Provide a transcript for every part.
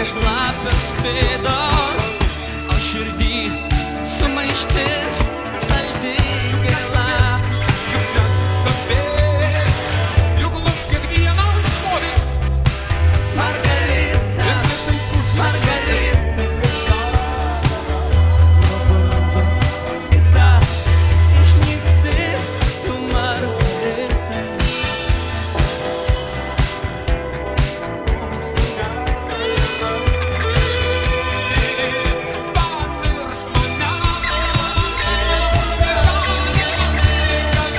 šlapios pėdos, o širdį sumaištis saldi gaisla. Juk neskambės, juk lūš kiekvienas žodis. Margarita, Margarita, išnyksti tu, Margarita. Pamirš mane, ir dar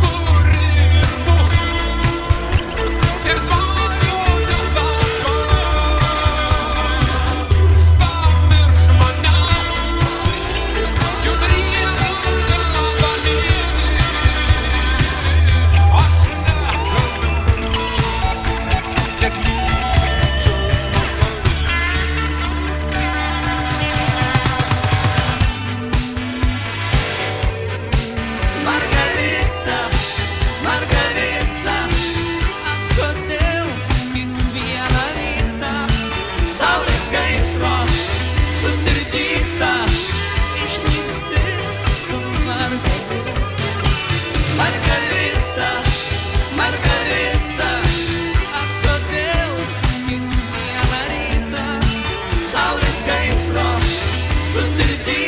kur ir bus, ir svajonė sakos. Pamirš mane, juk niekada dalyti aš negaliu, net myčiau žmogaus. Margarita, Margarita, kodėl kiekvieną rytą saulės gaisro sutirdyta išnyksti tu, Margarita. Margarita, Margarita, kodėl kiekvieną rytą saulės gaisro sutirdyta